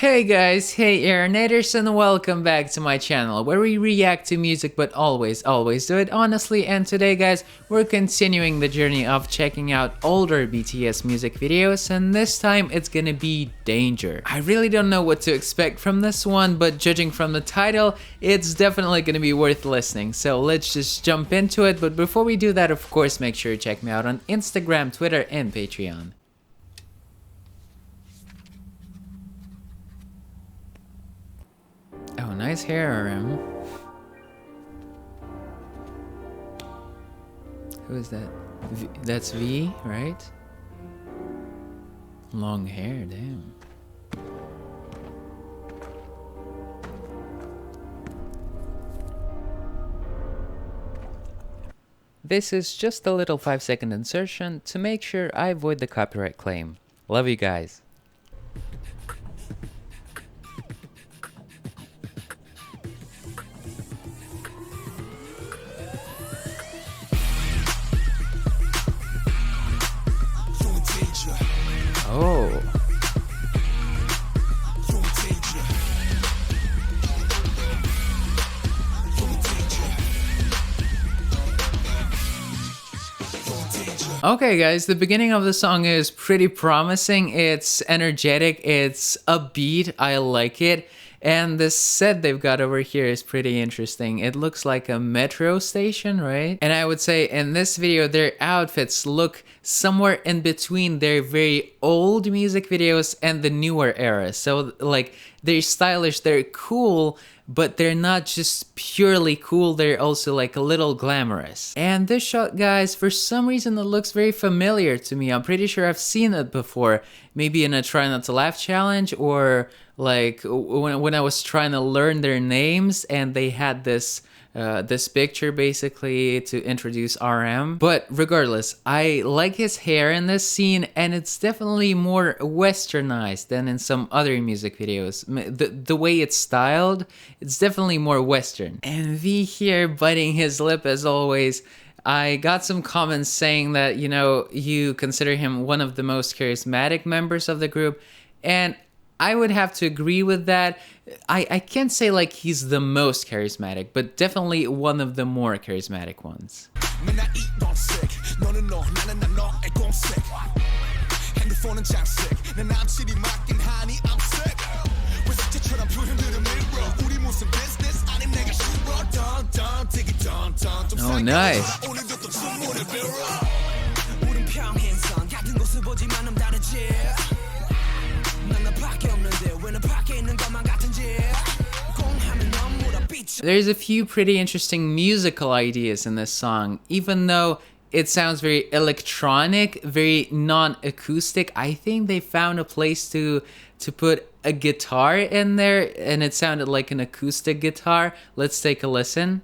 Hey guys, hey Aeronators, and welcome back to my channel where we react to music but always do it honestly. And today guys, we're continuing the journey of checking out older BTS music videos, and this time it's gonna be Danger. I really don't know what to expect from this one, but judging from the title, it's definitely gonna be worth listening. So let's just jump into it, but before we do that, of course, make sure you check me out on Instagram, Twitter, and Patreon. Oh, nice hair, RM. Who is that? That's V, right? Long hair, damn. This is just a little 5-second insertion to make sure I avoid the copyright claim. Love you guys. Oh. Okay guys, the beginning of the song is pretty promising. It's energetic, it's upbeat, I like it. And the set they've got over here is pretty interesting. It looks like a metro station, right? And I would say in this video, their outfits look somewhere in between their very old music videos and the newer era. So like, they're stylish, they're cool, but they're not just purely cool, they're also like a little glamorous. And this shot, guys, for some reason it looks very familiar to me. I'm pretty sure I've seen it before, maybe in a Try Not to Laugh challenge, or like when I was trying to learn their names and they had this this picture basically to introduce RM. But regardless, I like his hair in this scene, and it's definitely more westernized than in some other music videos. The way it's styled, it's definitely more western. And V here biting his lip as always. I got some comments saying that, you know, you consider him one of the most charismatic members of the group, and I would have to agree with that. I can't say like he's the most charismatic, but definitely one of the more charismatic ones. Oh, nice. There's a few pretty interesting musical ideas in this song. Even though it sounds very electronic, very non-acoustic, I think they found a place to put a guitar in there, and it sounded like an acoustic guitar. Let's take a listen.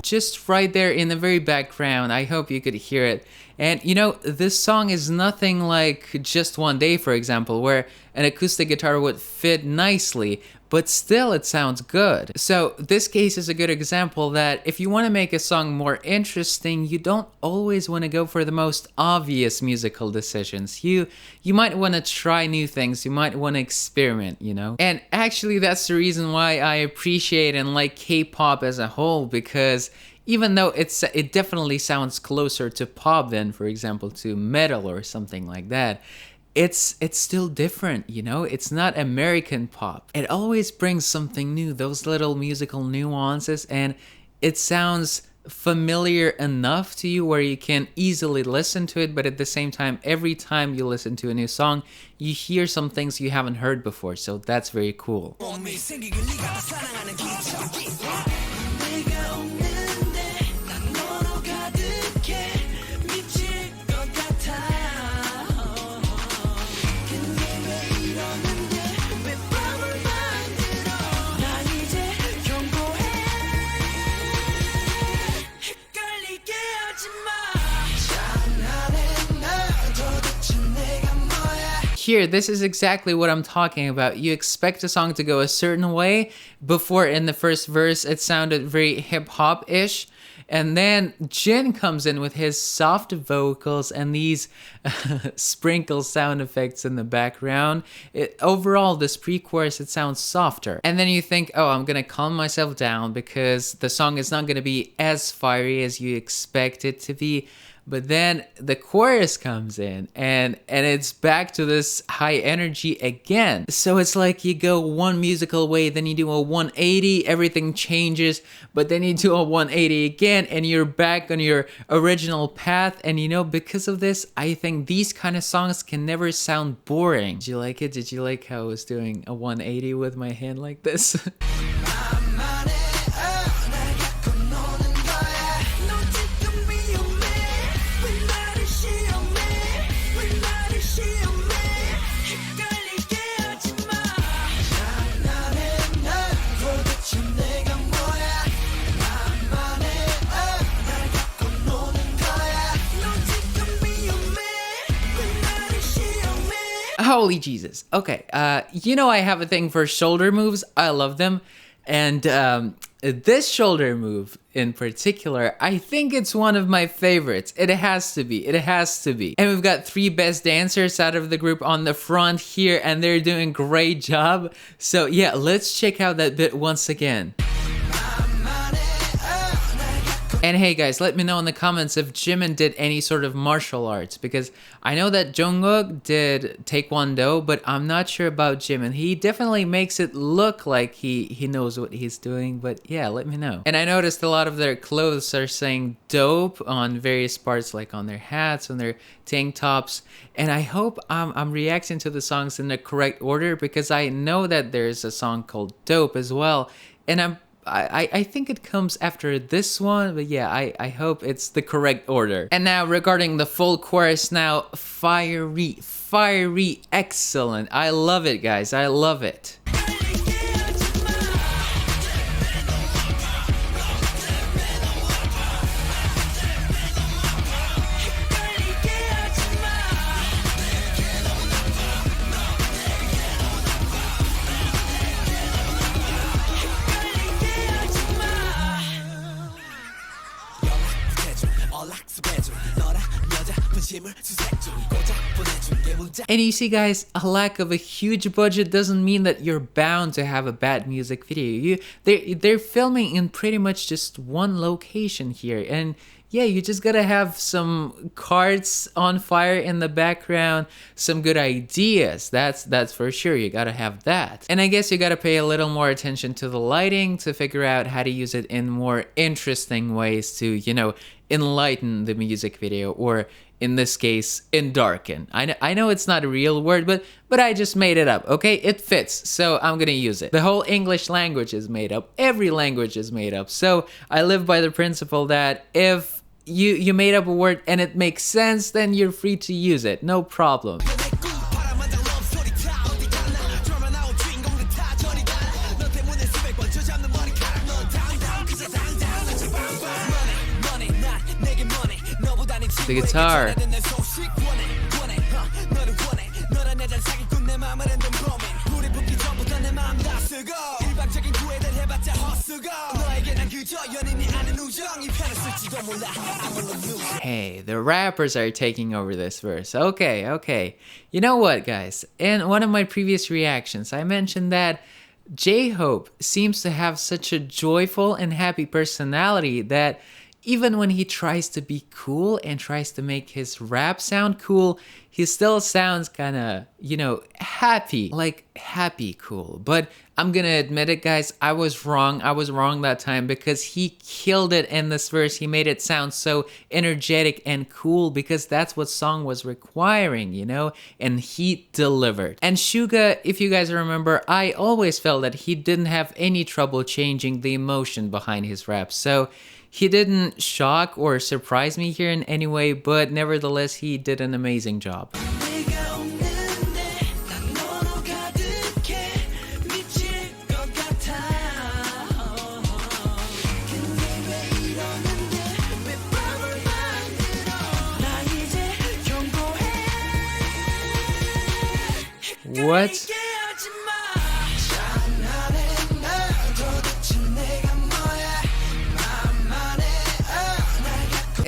Just right there in the very background. I hope you could hear it. And you know, this song is nothing like Just One Day, for example, where an acoustic guitar would fit nicely, but still it sounds good. So this case is a good example that if you want to make a song more interesting, you don't always want to go for the most obvious musical decisions. You might want to try new things, you might want to experiment, you know? And actually that's the reason why I appreciate and like K-pop as a whole, because even though it definitely sounds closer to pop than, for example, to metal or something like that, it's still different, you know? It's not American pop. It always brings something new, those little musical nuances, and it sounds familiar enough to you where you can easily listen to it, but at the same time, every time you listen to a new song, you hear some things you haven't heard before, so that's very cool. Here, this is exactly what I'm talking about. You expect a song to go a certain way. Before, in the first verse, it sounded very hip-hop-ish. And then Jin comes in with his soft vocals and these sprinkle sound effects in the background. Overall, this pre-chorus, it sounds softer. And then you think, oh, I'm gonna calm myself down because the song is not gonna be as fiery as you expect it to be. But then the chorus comes in and it's back to this high energy again. So it's like you go one musical way, then you do a 180, everything changes, but then you do a 180 again and you're back on your original path. And you know, because of this, I think these kind of songs can never sound boring. Did you like it? Did you like how I was doing a 180 with my hand like this? Holy Jesus. Okay, you know I have a thing for shoulder moves. I love them. And this shoulder move in particular, I think it's one of my favorites. It has to be. It has to be. And we've got 3 best dancers out of the group on the front here, and they're doing a great job. So yeah, let's check out that bit once again. And hey guys, let me know in the comments if Jimin did any sort of martial arts, because I know that Jungkook did Taekwondo, but I'm not sure about Jimin. He definitely makes it look like he knows what he's doing, but yeah, let me know. And I noticed a lot of their clothes are saying dope on various parts, like on their hats, on their tank tops. And I hope I'm reacting to the songs in the correct order, because I know that there's a song called Dope as well, and I think it comes after this one, but yeah, I hope it's the correct order. And now regarding the full chorus now, fiery, excellent. I love it, guys, I love it. And you see guys, a lack of a huge budget doesn't mean that you're bound to have a bad music video. They're filming in pretty much just one location here, and yeah, you just gotta have some carts on fire in the background, some good ideas, that's for sure, you gotta have that. And I guess you gotta pay a little more attention to the lighting to figure out how to use it in more interesting ways to, you know, enlighten the music video, or in this case, endarken. I know it's not a real word, but I just made it up, okay? It fits, so I'm gonna use it. The whole English language is made up. Every language is made up. So I live by the principle that if you made up a word and it makes sense, then you're free to use it, no problem. The guitar. Hey, the rappers are taking over this verse. Okay. You know what, guys? In one of my previous reactions, I mentioned that J-Hope seems to have such a joyful and happy personality that even when he tries to be cool and tries to make his rap sound cool, he still sounds kind of, you know, happy, like happy cool. But I'm gonna admit it, guys, I was wrong that time, because he killed it in this verse. He made it sound so energetic and cool, because that's what song was requiring, you know, and he delivered. And Suga, if you guys remember, I always felt that he didn't have any trouble changing the emotion behind his rap, so he didn't shock or surprise me here in any way, but nevertheless, he did an amazing job. What?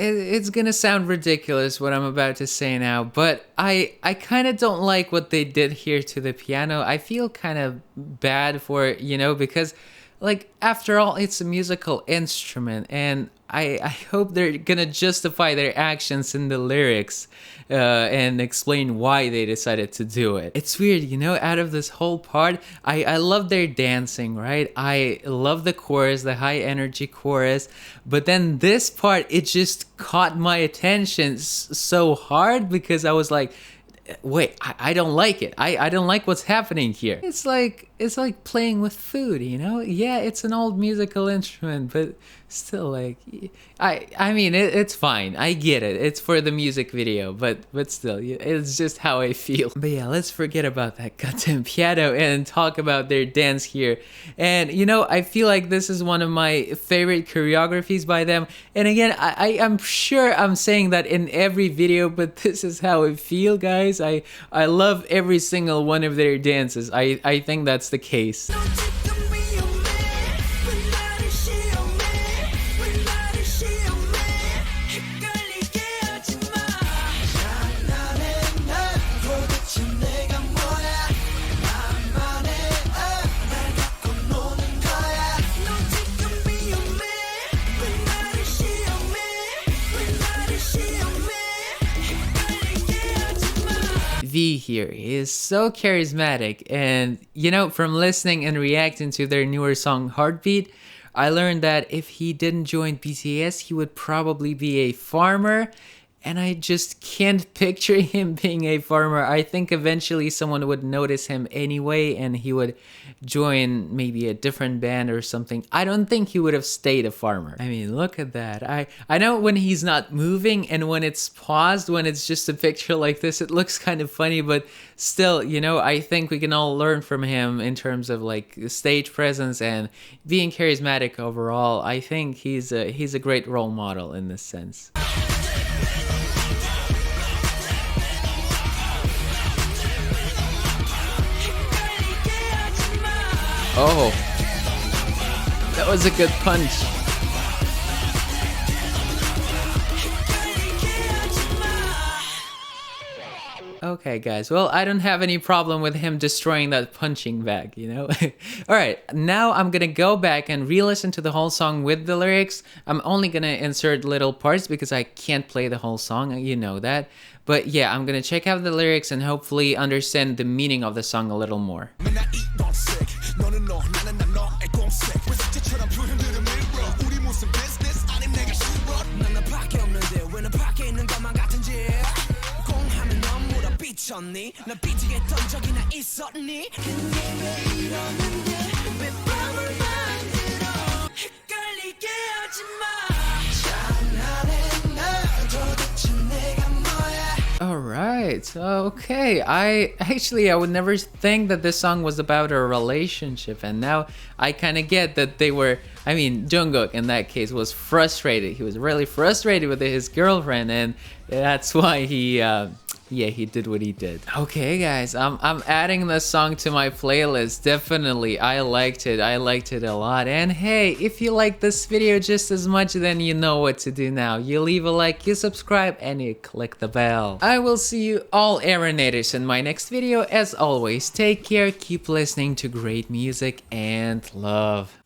it's gonna sound ridiculous what I'm about to say now, but I kind of don't like what they did here to the piano. I feel kind of bad for it, you know, because like after all, it's a musical instrument, and I hope they're gonna justify their actions in the lyrics and explain why they decided to do it. It's weird, you know, out of this whole part, I love their dancing, right? I love the chorus, the high energy chorus, but then this part, it just caught my attention so hard because I was like, wait, I don't like it. I don't like what's happening here. It's like playing with food, you know? Yeah, it's an old musical instrument, but still, like, I mean, it's fine. I get it. It's for the music video, but still, it's just how I feel. But yeah, let's forget about that goddamn piano and talk about their dance here. And you know, I feel like this is one of my favorite choreographies by them. And again, I'm sure I'm saying that in every video, but this is how I feel, guys. I love every single one of their dances. I think that's the case. V here is so charismatic, and you know, from listening and reacting to their newer song Heartbeat, I learned that if he didn't join BTS, he would probably be a farmer, and I just can't picture him being a farmer. I think eventually someone would notice him anyway and he would join maybe a different band or something. I don't think he would have stayed a farmer. I mean, look at that. I know when he's not moving and when it's paused, when it's just a picture like this, it looks kind of funny, but still, you know, I think we can all learn from him in terms of like stage presence and being charismatic overall. I think he's a great role model in this sense. Oh, that was a good punch. Okay, guys, well, I don't have any problem with him destroying that punching bag, you know? Alright, now I'm gonna go back and re-listen to the whole song with the lyrics. I'm only gonna insert little parts because I can't play the whole song, you know that. But yeah, I'm gonna check out the lyrics and hopefully understand the meaning of the song a little more. Alright, okay. I would never think that this song was about a relationship, and now I kind of get that they were, I mean, Jungkook in that case was frustrated. He was really frustrated with his girlfriend, and that's why he did what he did. Okay, guys, I'm adding this song to my playlist. Definitely, I liked it a lot. And hey, if you like this video just as much, then you know what to do now. You leave a like, you subscribe, and you click the bell. I will see you all Aaronators in my next video. As always, take care, keep listening to great music, and love.